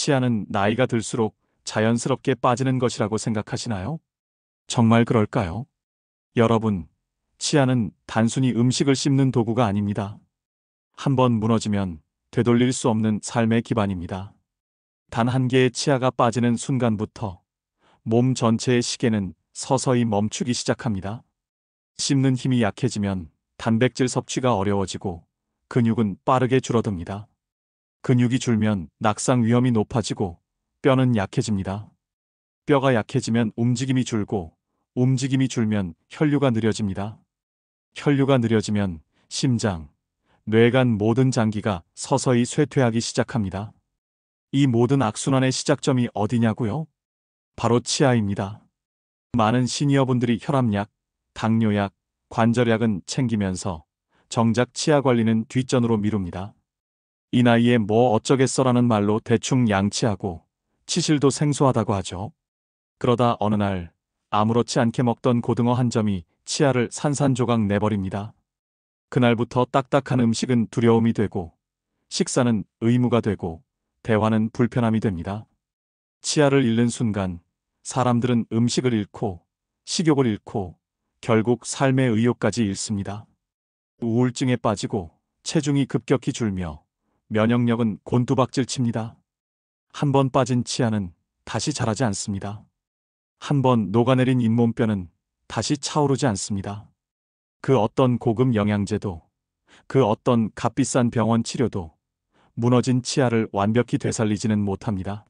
치아는 나이가 들수록 자연스럽게 빠지는 것이라고 생각하시나요? 정말 그럴까요? 여러분, 치아는 단순히 음식을 씹는 도구가 아닙니다. 한번 무너지면 되돌릴 수 없는 삶의 기반입니다. 단 한 개의 치아가 빠지는 순간부터 몸 전체의 시계는 서서히 멈추기 시작합니다. 씹는 힘이 약해지면 단백질 섭취가 어려워지고 근육은 빠르게 줄어듭니다. 근육이 줄면 낙상 위험이 높아지고 뼈는 약해집니다. 뼈가 약해지면 움직임이 줄고 움직임이 줄면 혈류가 느려집니다. 혈류가 느려지면 심장, 뇌간 모든 장기가 서서히 쇠퇴하기 시작합니다. 이 모든 악순환의 시작점이 어디냐고요? 바로 치아입니다. 많은 시니어분들이 혈압약, 당뇨약, 관절약은 챙기면서 정작 치아 관리는 뒷전으로 미룹니다. 이 나이에 뭐 어쩌겠어라는 말로 대충 양치하고 치실도 생소하다고 하죠. 그러다 어느 날 아무렇지 않게 먹던 고등어 한 점이 치아를 산산조각 내버립니다. 그날부터 딱딱한 음식은 두려움이 되고 식사는 의무가 되고 대화는 불편함이 됩니다. 치아를 잃는 순간 사람들은 음식을 잃고 식욕을 잃고 결국 삶의 의욕까지 잃습니다. 우울증에 빠지고 체중이 급격히 줄며 면역력은 곤두박질 칩니다. 한 번 빠진 치아는 다시 자라지 않습니다. 한 번 녹아내린 잇몸뼈는 다시 차오르지 않습니다. 그 어떤 고급 영양제도, 그 어떤 값비싼 병원 치료도 무너진 치아를 완벽히 되살리지는 못합니다.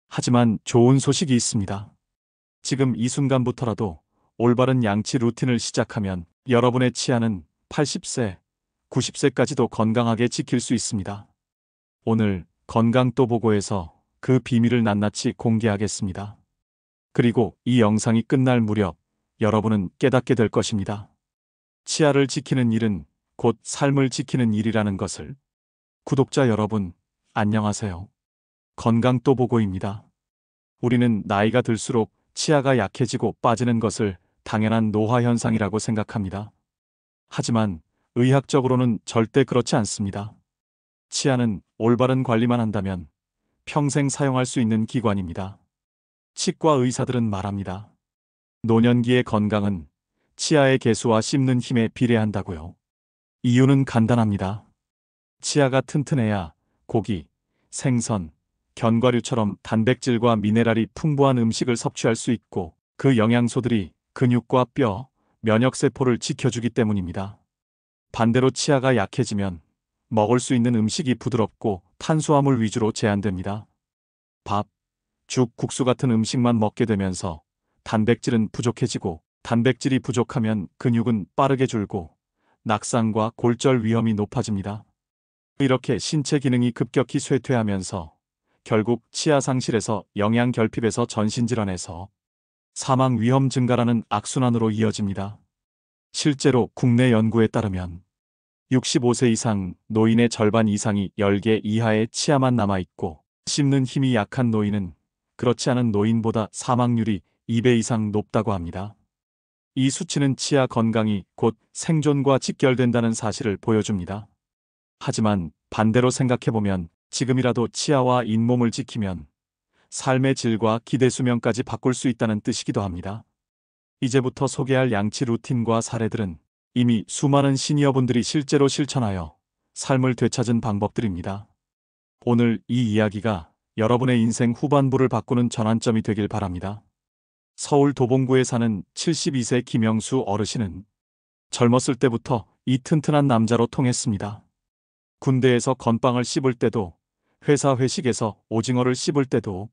하지만 좋은 소식이 있습니다. 지금 이 순간부터라도 올바른 양치 루틴을 시작하면 여러분의 치아는 80세, 90세까지도 건강하게 지킬 수 있습니다. 오늘 건강또 보고에서 그 비밀을 낱낱이 공개하겠습니다. 그리고 이 영상이 끝날 무렵 여러분은 깨닫게 될 것입니다. 치아를 지키는 일은 곧 삶을 지키는 일이라는 것을. 구독자 여러분, 안녕하세요. 건강또 보고입니다. 우리는 나이가 들수록 치아가 약해지고 빠지는 것을 당연한 노화 현상이라고 생각합니다. 하지만 의학적으로는 절대 그렇지 않습니다. 치아는 올바른 관리만 한다면 평생 사용할 수 있는 기관입니다. 치과 의사들은 말합니다. 노년기의 건강은 치아의 개수와 씹는 힘에 비례한다고요. 이유는 간단합니다. 치아가 튼튼해야 고기, 생선, 견과류처럼 단백질과 미네랄이 풍부한 음식을 섭취할 수 있고 그 영양소들이 근육과 뼈, 면역세포를 지켜주기 때문입니다. 반대로 치아가 약해지면 먹을 수 있는 음식이 부드럽고 탄수화물 위주로 제한됩니다. 밥, 죽, 국수 같은 음식만 먹게 되면서 단백질은 부족해지고 단백질이 부족하면 근육은 빠르게 줄고 낙상과 골절 위험이 높아집니다. 이렇게 신체 기능이 급격히 쇠퇴하면서 결국 치아 상실에서 영양 결핍에서 전신질환에서 사망 위험 증가라는 악순환으로 이어집니다. 실제로 국내 연구에 따르면 65세 이상 노인의 절반 이상이 10개 이하의 치아만 남아있고 씹는 힘이 약한 노인은 그렇지 않은 노인보다 사망률이 2배 이상 높다고 합니다. 이 수치는 치아 건강이 곧 생존과 직결된다는 사실을 보여줍니다. 하지만 반대로 생각해보면 지금이라도 치아와 잇몸을 지키면 삶의 질과 기대 수명까지 바꿀 수 있다는 뜻이기도 합니다. 이제부터 소개할 양치 루틴과 사례들은 이미 수많은 시니어분들이 실제로 실천하여 삶을 되찾은 방법들입니다. 오늘 이 이야기가 여러분의 인생 후반부를 바꾸는 전환점이 되길 바랍니다. 서울 도봉구에 사는 72세 김영수 어르신은 젊었을 때부터 이 튼튼한 남자로 통했습니다. 군대에서 건빵을 씹을 때도, 회사 회식에서 오징어를 씹을 때도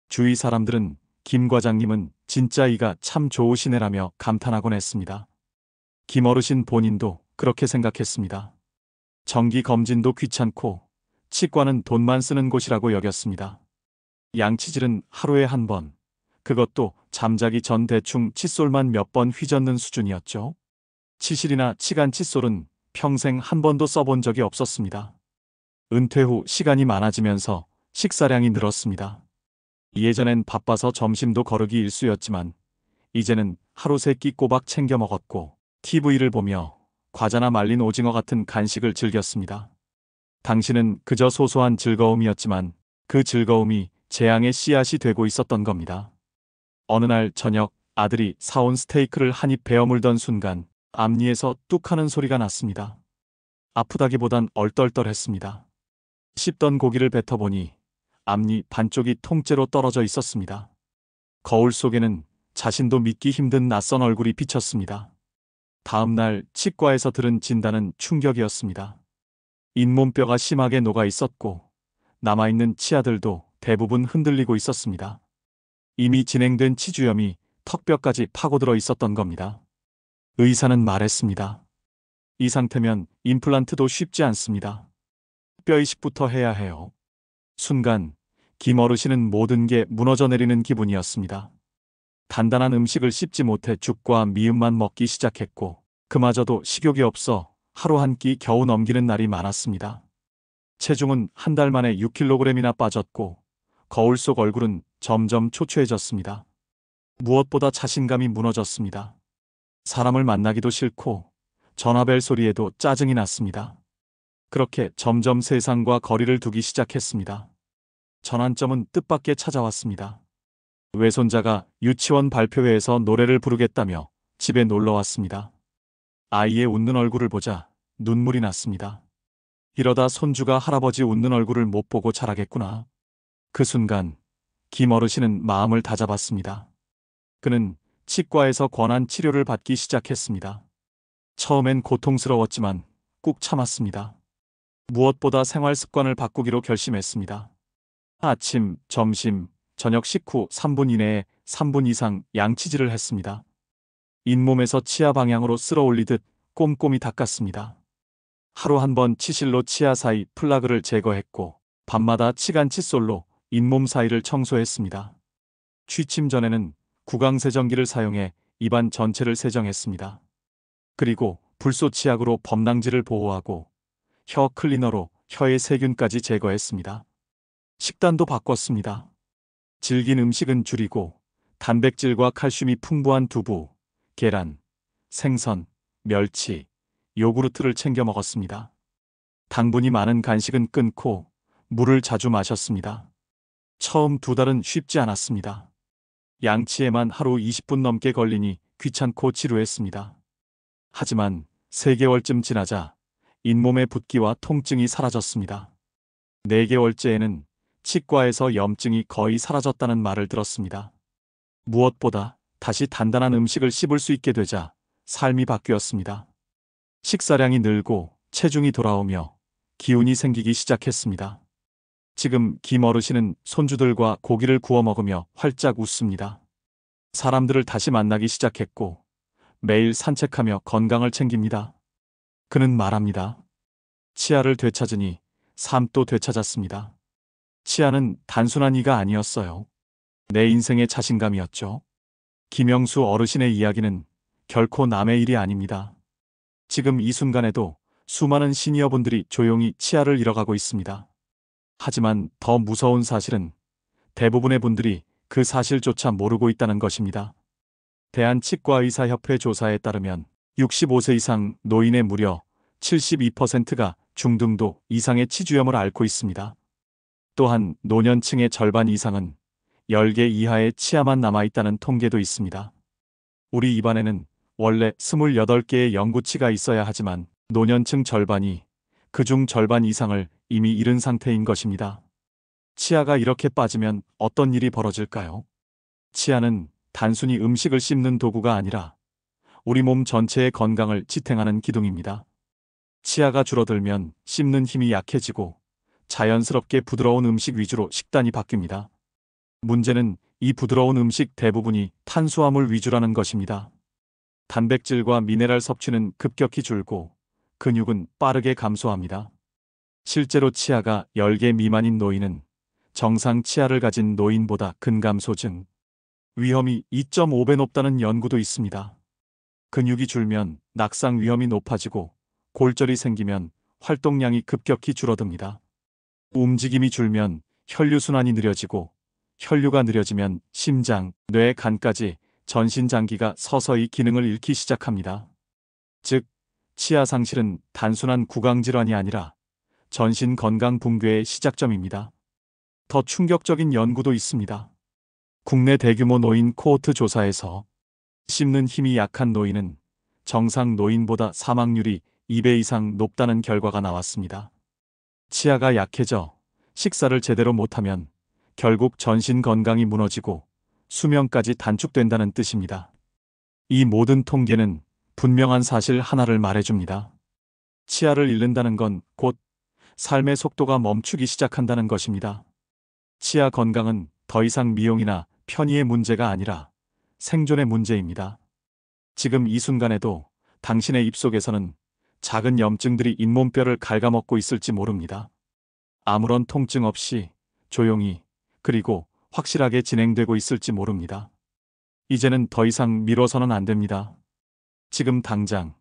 주위 사람들은 김 과장님은 진짜 이가 참 좋으시네라며 감탄하곤 했습니다. 김 어르신 본인도 그렇게 생각했습니다. 정기 검진도 귀찮고 치과는 돈만 쓰는 곳이라고 여겼습니다. 양치질은 하루에 한 번, 그것도 잠자기 전 대충 칫솔만 몇 번 휘젓는 수준이었죠. 치실이나 치간 칫솔은 평생 한 번도 써본 적이 없었습니다. 은퇴 후 시간이 많아지면서 식사량이 늘었습니다. 예전엔 바빠서 점심도 거르기 일쑤였지만 이제는 하루 3끼 꼬박 챙겨 먹었고 TV를 보며 과자나 말린 오징어 같은 간식을 즐겼습니다. 당시는 그저 소소한 즐거움이었지만 그 즐거움이 재앙의 씨앗이 되고 있었던 겁니다. 어느 날 저녁 아들이 사온 스테이크를 한 입 베어 물던 순간 앞니에서 뚝 하는 소리가 났습니다. 아프다기보단 얼떨떨했습니다. 씹던 고기를 뱉어보니 앞니 반쪽이 통째로 떨어져 있었습니다. 거울 속에는 자신도 믿기 힘든 낯선 얼굴이 비쳤습니다. 다음 날 치과에서 들은 진단은 충격이었습니다. 잇몸뼈가 심하게 녹아 있었고 남아있는 치아들도 대부분 흔들리고 있었습니다. 이미 진행된 치주염이 턱뼈까지 파고들어 있었던 겁니다. 의사는 말했습니다. 이 상태면 임플란트도 쉽지 않습니다. 뼈 이식부터 해야 해요. 순간 김 어르신은 모든 게 무너져 내리는 기분이었습니다. 단단한 음식을 씹지 못해 죽과 미음만 먹기 시작했고 그마저도 식욕이 없어 하루 한 끼 겨우 넘기는 날이 많았습니다. 체중은 한 달 만에 6kg이나 빠졌고 거울 속 얼굴은 점점 초췌해졌습니다. 무엇보다 자신감이 무너졌습니다. 사람을 만나기도 싫고 전화벨 소리에도 짜증이 났습니다. 그렇게 점점 세상과 거리를 두기 시작했습니다. 전환점은 뜻밖의 찾아왔습니다. 외손자가 유치원 발표회에서 노래를 부르겠다며 집에 놀러 왔습니다. 아이의 웃는 얼굴을 보자 눈물이 났습니다. 이러다 손주가 할아버지 웃는 얼굴을 못 보고 자라겠구나. 그 순간 김 어르신은 마음을 다잡았습니다. 그는 치과에서 권한 치료를 받기 시작했습니다. 처음엔 고통스러웠지만 꾹 참았습니다. 무엇보다 생활 습관을 바꾸기로 결심했습니다. 아침, 점심, 저녁 식후 3분 이내에 3분 이상 양치질을 했습니다. 잇몸에서 치아 방향으로 쓸어 올리듯 꼼꼼히 닦았습니다. 하루 한 번 치실로 치아 사이 플라그를 제거했고 밤마다 치간 칫솔로 잇몸 사이를 청소했습니다. 취침 전에는 구강세정기를 사용해 입안 전체를 세정했습니다. 그리고 불소 치약으로 범랑질을 보호하고 혀 클리너로 혀의 세균까지 제거했습니다. 식단도 바꿨습니다. 질긴 음식은 줄이고 단백질과 칼슘이 풍부한 두부, 계란, 생선, 멸치, 요구르트를 챙겨 먹었습니다. 당분이 많은 간식은 끊고 물을 자주 마셨습니다. 처음 2달은 쉽지 않았습니다. 양치에만 하루 20분 넘게 걸리니 귀찮고 지루했습니다. 하지만 3개월쯤 지나자 잇몸의 붓기와 통증이 사라졌습니다. 4개월째에는 치과에서 염증이 거의 사라졌다는 말을 들었습니다. 무엇보다 다시 단단한 음식을 씹을 수 있게 되자 삶이 바뀌었습니다. 식사량이 늘고 체중이 돌아오며 기운이 생기기 시작했습니다. 지금 김 어르신은 손주들과 고기를 구워 먹으며 활짝 웃습니다. 사람들을 다시 만나기 시작했고 매일 산책하며 건강을 챙깁니다. 그는 말합니다. 치아를 되찾으니 삶도 되찾았습니다. 치아는 단순한 이가 아니었어요. 내 인생의 자신감이었죠. 김영수 어르신의 이야기는 결코 남의 일이 아닙니다. 지금 이 순간에도 수많은 시니어분들이 조용히 치아를 잃어가고 있습니다. 하지만 더 무서운 사실은 대부분의 분들이 그 사실조차 모르고 있다는 것입니다. 대한치과의사협회 조사에 따르면 65세 이상 노인의 무려 72%가 중등도 이상의 치주염을 앓고 있습니다. 또한 노년층의 절반 이상은 10개 이하의 치아만 남아있다는 통계도 있습니다. 우리 입안에는 원래 28개의 영구치가 있어야 하지만 노년층 절반이 그중 절반 이상을 이미 잃은 상태인 것입니다. 치아가 이렇게 빠지면 어떤 일이 벌어질까요? 치아는 단순히 음식을 씹는 도구가 아니라 우리 몸 전체의 건강을 지탱하는 기둥입니다. 치아가 줄어들면 씹는 힘이 약해지고 자연스럽게 부드러운 음식 위주로 식단이 바뀝니다. 문제는 이 부드러운 음식 대부분이 탄수화물 위주라는 것입니다. 단백질과 미네랄 섭취는 급격히 줄고 근육은 빠르게 감소합니다. 실제로 치아가 10개 미만인 노인은 정상 치아를 가진 노인보다 근감소증 위험이 2.5배 높다는 연구도 있습니다. 근육이 줄면 낙상 위험이 높아지고 골절이 생기면 활동량이 급격히 줄어듭니다. 움직임이 줄면 혈류순환이 느려지고 혈류가 느려지면 심장, 뇌, 간까지 전신 장기가 서서히 기능을 잃기 시작합니다. 즉, 치아 상실은 단순한 구강 질환이 아니라 전신 건강 붕괴의 시작점입니다. 더 충격적인 연구도 있습니다. 국내 대규모 노인 코호트 조사에서 씹는 힘이 약한 노인은 정상 노인보다 사망률이 2배 이상 높다는 결과가 나왔습니다. 치아가 약해져 식사를 제대로 못하면 결국 전신 건강이 무너지고 수명까지 단축된다는 뜻입니다. 이 모든 통계는 분명한 사실 하나를 말해줍니다. 치아를 잃는다는 건 곧 삶의 속도가 멈추기 시작한다는 것입니다. 치아 건강은 더 이상 미용이나 편의의 문제가 아니라 생존의 문제입니다. 지금 이 순간에도 당신의 입속에서는 작은 염증들이 잇몸뼈를 갉아먹고 있을지 모릅니다. 아무런 통증 없이 조용히 그리고 확실하게 진행되고 있을지 모릅니다. 이제는 더 이상 미뤄서는 안 됩니다. 지금 당장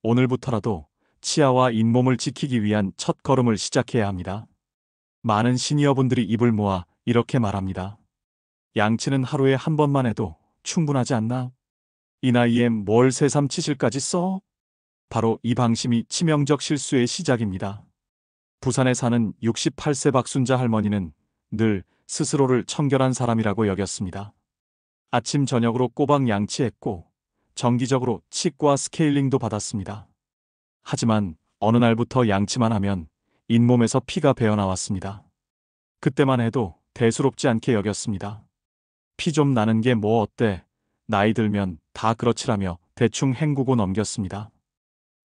오늘부터라도 치아와 잇몸을 지키기 위한 첫 걸음을 시작해야 합니다. 많은 시니어분들이 입을 모아 이렇게 말합니다. 양치는 하루에 한 번만 해도 충분하지 않나? 이 나이엔 뭘 새삼 치실까지 써? 바로 이 방심이 치명적 실수의 시작입니다. 부산에 사는 68세 박순자 할머니는 늘 스스로를 청결한 사람이라고 여겼습니다. 아침 저녁으로 꼬박 양치했고 정기적으로 치과 스케일링도 받았습니다. 하지만 어느 날부터 양치만 하면 잇몸에서 피가 배어나왔습니다. 그때만 해도 대수롭지 않게 여겼습니다. 피 좀 나는 게 뭐 어때? 나이 들면 다 그렇지라며 대충 헹구고 넘겼습니다.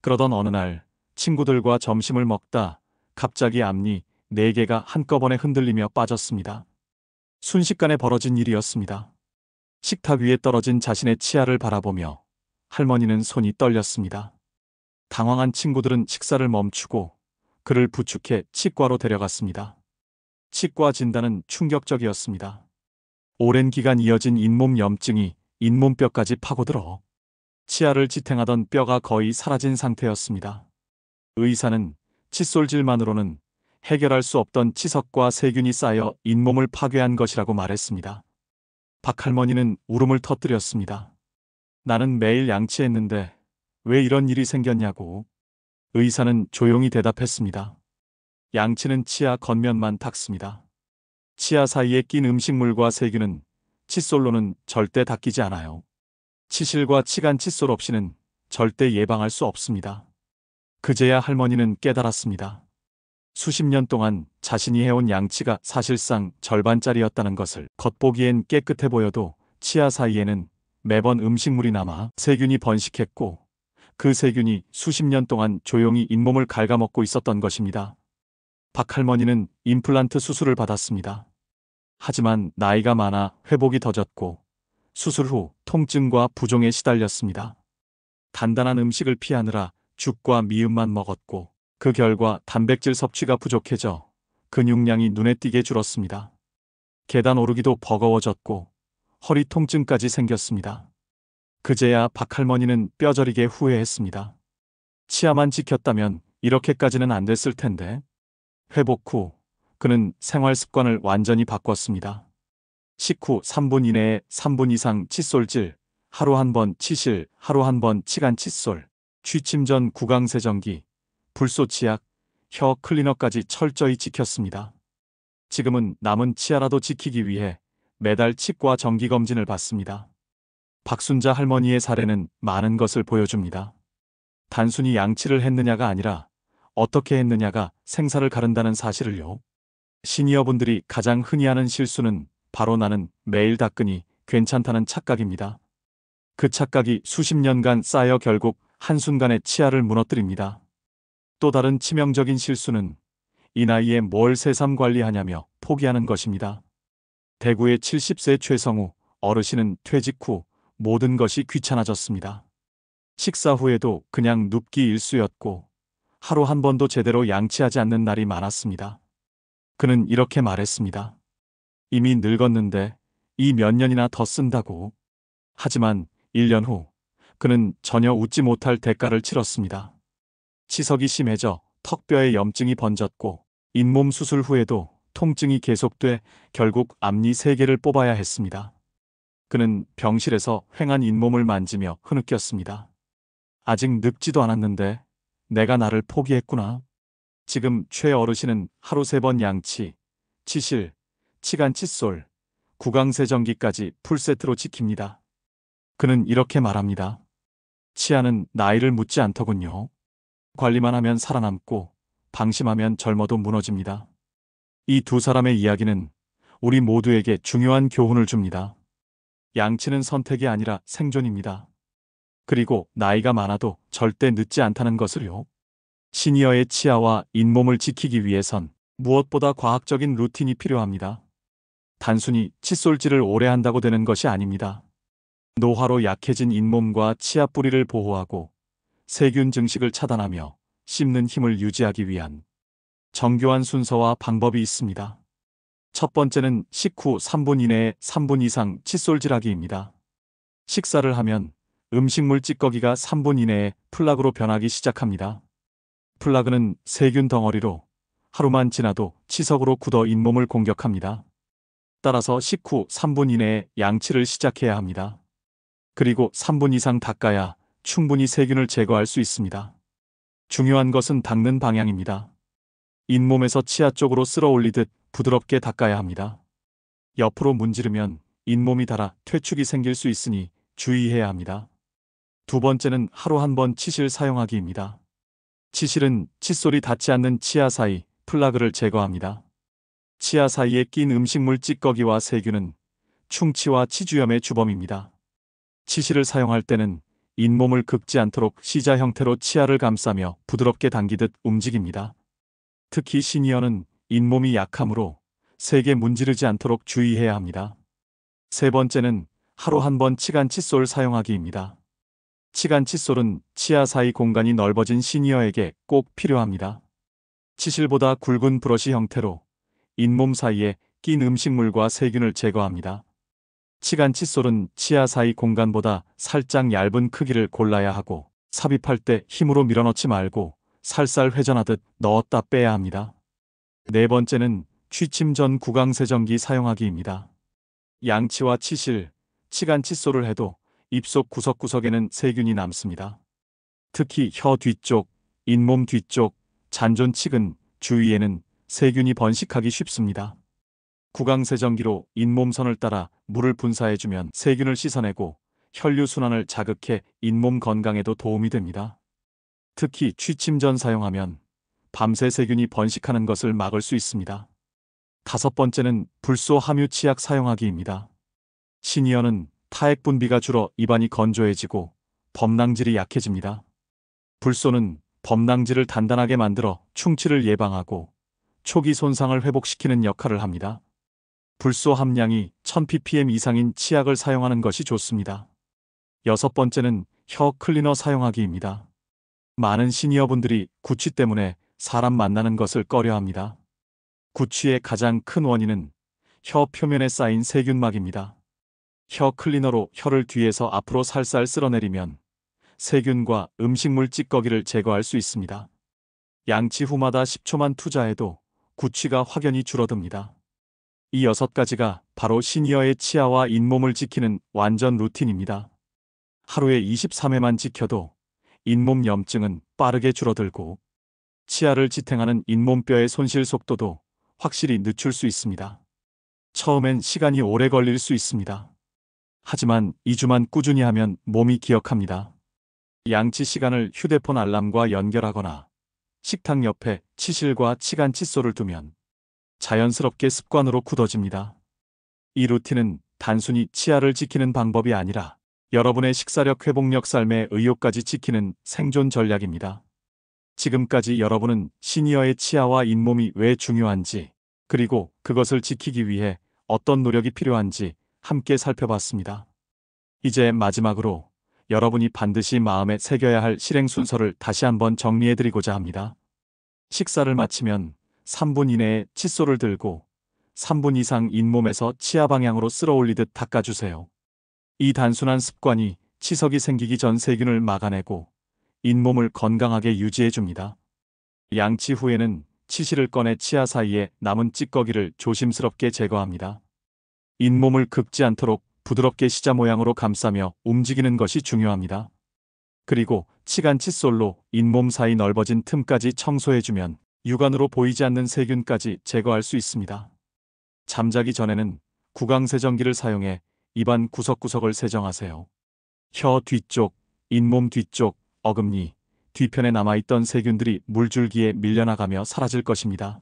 그러던 어느 날 친구들과 점심을 먹다 갑자기 앞니 4개가 한꺼번에 흔들리며 빠졌습니다. 순식간에 벌어진 일이었습니다. 식탁 위에 떨어진 자신의 치아를 바라보며 할머니는 손이 떨렸습니다. 당황한 친구들은 식사를 멈추고 그를 부축해 치과로 데려갔습니다. 치과 진단은 충격적이었습니다. 오랜 기간 이어진 잇몸 염증이 잇몸뼈까지 파고들어 치아를 지탱하던 뼈가 거의 사라진 상태였습니다. 의사는 칫솔질만으로는 해결할 수 없던 치석과 세균이 쌓여 잇몸을 파괴한 것이라고 말했습니다. 박 할머니는 울음을 터뜨렸습니다. 나는 매일 양치했는데 왜 이런 일이 생겼냐고. 의사는 조용히 대답했습니다. 양치는 치아 겉면만 닦습니다. 치아 사이에 낀 음식물과 세균은 칫솔로는 절대 닦이지 않아요. 치실과 치간 칫솔 없이는 절대 예방할 수 없습니다. 그제야 할머니는 깨달았습니다. 수십 년 동안 자신이 해온 양치가 사실상 절반짜리였다는 것을. 겉보기엔 깨끗해 보여도 치아 사이에는 매번 음식물이 남아 세균이 번식했고 그 세균이 수십 년 동안 조용히 잇몸을 갉아먹고 있었던 것입니다. 박 할머니는 임플란트 수술을 받았습니다. 하지만 나이가 많아 회복이 더뎠고 수술 후 통증과 부종에 시달렸습니다. 단단한 음식을 피하느라 죽과 미음만 먹었고 그 결과 단백질 섭취가 부족해져 근육량이 눈에 띄게 줄었습니다. 계단 오르기도 버거워졌고 허리 통증까지 생겼습니다. 그제야 박 할머니는 뼈저리게 후회했습니다. 치아만 지켰다면 이렇게까지는 안 됐을 텐데. 회복 후 그는 생활 습관을 완전히 바꿨습니다. 식후 3분 이내에 3분 이상 칫솔질, 하루 한 번 치실, 하루 한 번 치간 칫솔, 취침 전 구강 세정기, 불소 치약, 혀 클리너까지 철저히 지켰습니다. 지금은 남은 치아라도 지키기 위해 매달 치과 정기 검진을 받습니다. 박순자 할머니의 사례는 많은 것을 보여줍니다. 단순히 양치를 했느냐가 아니라 어떻게 했느냐가 생사를 가른다는 사실을요. 시니어분들이 가장 흔히 하는 실수는 바로 나는 매일 닦으니 괜찮다는 착각입니다. 그 착각이 수십 년간 쌓여 결국 한순간에 치아를 무너뜨립니다. 또 다른 치명적인 실수는 이 나이에 뭘 새삼 관리하냐며 포기하는 것입니다. 대구의 70세 최성우 어르신은 퇴직 후 모든 것이 귀찮아졌습니다. 식사 후에도 그냥 눕기 일쑤였고 하루 한 번도 제대로 양치하지 않는 날이 많았습니다. 그는 이렇게 말했습니다. 이미 늙었는데 이 몇 년이나 더 쓴다고. 하지만 1년 후 그는 전혀 웃지 못할 대가를 치렀습니다. 치석이 심해져 턱뼈에 염증이 번졌고 잇몸 수술 후에도 통증이 계속돼 결국 앞니 3개를 뽑아야 했습니다. 그는 병실에서 휑한 잇몸을 만지며 흐느꼈습니다. 아직 늙지도 않았는데 내가 나를 포기했구나. 지금 최 어르신은 하루 3번 양치, 치실, 치간 칫솔, 구강세정기까지 풀세트로 지킵니다. 그는 이렇게 말합니다. 치아는 나이를 묻지 않더군요. 관리만 하면 살아남고 방심하면 젊어도 무너집니다. 이 두 사람의 이야기는 우리 모두에게 중요한 교훈을 줍니다. 양치는 선택이 아니라 생존입니다. 그리고 나이가 많아도 절대 늦지 않다는 것을요. 시니어의 치아와 잇몸을 지키기 위해선 무엇보다 과학적인 루틴이 필요합니다. 단순히 칫솔질을 오래 한다고 되는 것이 아닙니다. 노화로 약해진 잇몸과 치아 뿌리를 보호하고 세균 증식을 차단하며 씹는 힘을 유지하기 위한 정교한 순서와 방법이 있습니다. 첫 번째는 식후 3분 이내에 3분 이상 칫솔질하기입니다. 식사를 하면 음식물 찌꺼기가 3분 이내에 플라그로 변하기 시작합니다. 플라그는 세균 덩어리로 하루만 지나도 치석으로 굳어 잇몸을 공격합니다. 따라서 식후 3분 이내에 양치를 시작해야 합니다. 그리고 3분 이상 닦아야 충분히 세균을 제거할 수 있습니다. 중요한 것은 닦는 방향입니다. 잇몸에서 치아 쪽으로 쓸어 올리듯 부드럽게 닦아야 합니다. 옆으로 문지르면 잇몸이 닳아 퇴축이 생길 수 있으니 주의해야 합니다. 두 번째는 하루 한 번 치실 사용하기입니다. 치실은 칫솔이 닿지 않는 치아 사이 플라그를 제거합니다. 치아 사이에 낀 음식물 찌꺼기와 세균은 충치와 치주염의 주범입니다. 치실을 사용할 때는 잇몸을 긁지 않도록 C자 형태로 치아를 감싸며 부드럽게 당기듯 움직입니다. 특히 시니어는 잇몸이 약하므로 세게 문지르지 않도록 주의해야 합니다. 세 번째는 하루 한 번 치간 칫솔 사용하기입니다. 치간 칫솔은 치아 사이 공간이 넓어진 시니어에게 꼭 필요합니다. 치실보다 굵은 브러쉬 형태로 잇몸 사이에 낀 음식물과 세균을 제거합니다. 치간 칫솔은 치아 사이 공간보다 살짝 얇은 크기를 골라야 하고 삽입할 때 힘으로 밀어넣지 말고 살살 회전하듯 넣었다 빼야 합니다. 네 번째는 취침 전 구강세정기 사용하기입니다. 양치와 치실, 치간 칫솔을 해도 입속 구석구석에는 세균이 남습니다. 특히 혀 뒤쪽, 잇몸 뒤쪽, 잔존 측은 주위에는 세균이 번식하기 쉽습니다. 구강세정기로 잇몸선을 따라 물을 분사해주면 세균을 씻어내고 혈류순환을 자극해 잇몸 건강에도 도움이 됩니다. 특히 취침 전 사용하면 밤새 세균이 번식하는 것을 막을 수 있습니다. 다섯 번째는 불소 함유 치약 사용하기입니다. 시니어는 타액 분비가 줄어 입안이 건조해지고 범랑질이 약해집니다. 불소는 범랑질을 단단하게 만들어 충치를 예방하고 초기 손상을 회복시키는 역할을 합니다. 불소 함량이 1000ppm 이상인 치약을 사용하는 것이 좋습니다. 여섯 번째는 혀 클리너 사용하기입니다. 많은 시니어분들이 구취 때문에 사람 만나는 것을 꺼려합니다. 구취의 가장 큰 원인은 혀 표면에 쌓인 세균막입니다. 혀 클리너로 혀를 뒤에서 앞으로 살살 쓸어내리면 세균과 음식물 찌꺼기를 제거할 수 있습니다. 양치 후마다 10초만 투자해도 구취가 확연히 줄어듭니다. 이 6가지가 바로 시니어의 치아와 잇몸을 지키는 완전 루틴입니다. 하루에 23회만 지켜도 잇몸 염증은 빠르게 줄어들고 치아를 지탱하는 잇몸뼈의 손실 속도도 확실히 늦출 수 있습니다. 처음엔 시간이 오래 걸릴 수 있습니다. 하지만 2주만 꾸준히 하면 몸이 기억합니다. 양치 시간을 휴대폰 알람과 연결하거나 식탁 옆에 치실과 치간 칫솔을 두면 자연스럽게 습관으로 굳어집니다. 이 루틴은 단순히 치아를 지키는 방법이 아니라 여러분의 식사력 회복력 삶의 의욕까지 지키는 생존 전략입니다. 지금까지 여러분은 시니어의 치아와 잇몸이 왜 중요한지, 그리고 그것을 지키기 위해 어떤 노력이 필요한지 함께 살펴봤습니다. 이제 마지막으로 여러분이 반드시 마음에 새겨야 할 실행 순서를 다시 한번 정리해드리고자 합니다. 식사를 마치면 3분 이내에 칫솔을 들고 3분 이상 잇몸에서 치아 방향으로 쓸어 올리듯 닦아주세요. 이 단순한 습관이 치석이 생기기 전 세균을 막아내고 잇몸을 건강하게 유지해줍니다. 양치 후에는 치실을 꺼내 치아 사이에 남은 찌꺼기를 조심스럽게 제거합니다. 잇몸을 긁지 않도록 부드럽게 시자 모양으로 감싸며 움직이는 것이 중요합니다. 그리고 치간 칫솔로 잇몸 사이 넓어진 틈까지 청소해주면 육안으로 보이지 않는 세균까지 제거할 수 있습니다. 잠자기 전에는 구강세정기를 사용해 입안 구석구석을 세정하세요. 혀 뒤쪽, 잇몸 뒤쪽, 어금니, 뒤편에 남아있던 세균들이 물줄기에 밀려나가며 사라질 것입니다.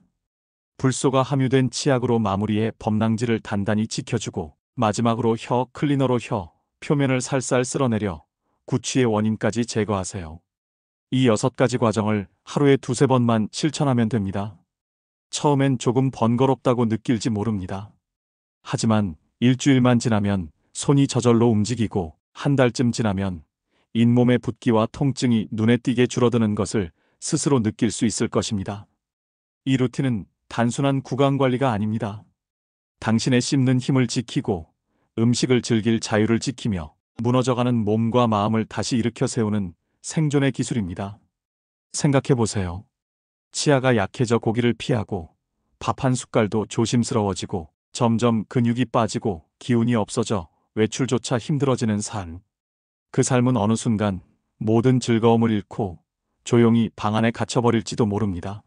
불소가 함유된 치약으로 마무리해 범랑지를 단단히 지켜주고 마지막으로 혀 클리너로 혀 표면을 살살 쓸어내려 구취의 원인까지 제거하세요. 이 6가지 과정을 하루에 2~3번만 실천하면 됩니다. 처음엔 조금 번거롭다고 느낄지 모릅니다. 하지만 일주일만 지나면 손이 저절로 움직이고 한 달쯤 지나면 잇몸의 붓기와 통증이 눈에 띄게 줄어드는 것을 스스로 느낄 수 있을 것입니다. 이 루틴은 단순한 구강관리가 아닙니다. 당신의 씹는 힘을 지키고 음식을 즐길 자유를 지키며 무너져가는 몸과 마음을 다시 일으켜 세우는 생존의 기술입니다. 생각해 보세요. 치아가 약해져 고기를 피하고 밥 한 숟갈도 조심스러워지고 점점 근육이 빠지고 기운이 없어져 외출조차 힘들어지는 삶. 그 삶은 어느 순간 모든 즐거움을 잃고 조용히 방 안에 갇혀버릴지도 모릅니다.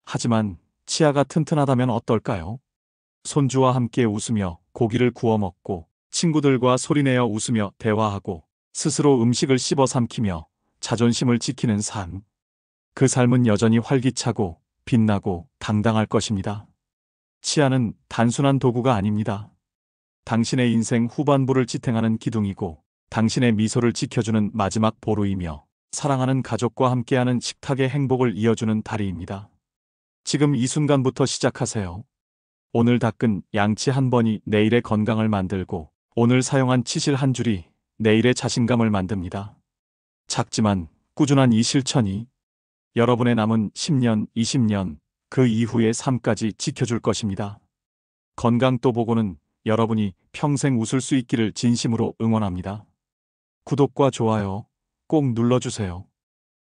하지만 치아가 튼튼하다면 어떨까요? 손주와 함께 웃으며 고기를 구워 먹고 친구들과 소리내어 웃으며 대화하고 스스로 음식을 씹어 삼키며 자존심을 지키는 삶. 그 삶은 여전히 활기차고 빛나고 당당할 것입니다. 치아는 단순한 도구가 아닙니다. 당신의 인생 후반부를 지탱하는 기둥이고 당신의 미소를 지켜주는 마지막 보루이며 사랑하는 가족과 함께하는 식탁의 행복을 이어주는 다리입니다. 지금 이 순간부터 시작하세요. 오늘 닦은 양치 한 번이 내일의 건강을 만들고 오늘 사용한 치실 한 줄이 내일의 자신감을 만듭니다. 작지만 꾸준한 이 실천이 여러분의 남은 10년, 20년, 그 이후의 삶까지 지켜줄 것입니다. 건강 또 보고는 여러분이 평생 웃을 수 있기를 진심으로 응원합니다. 구독과 좋아요 꼭 눌러주세요.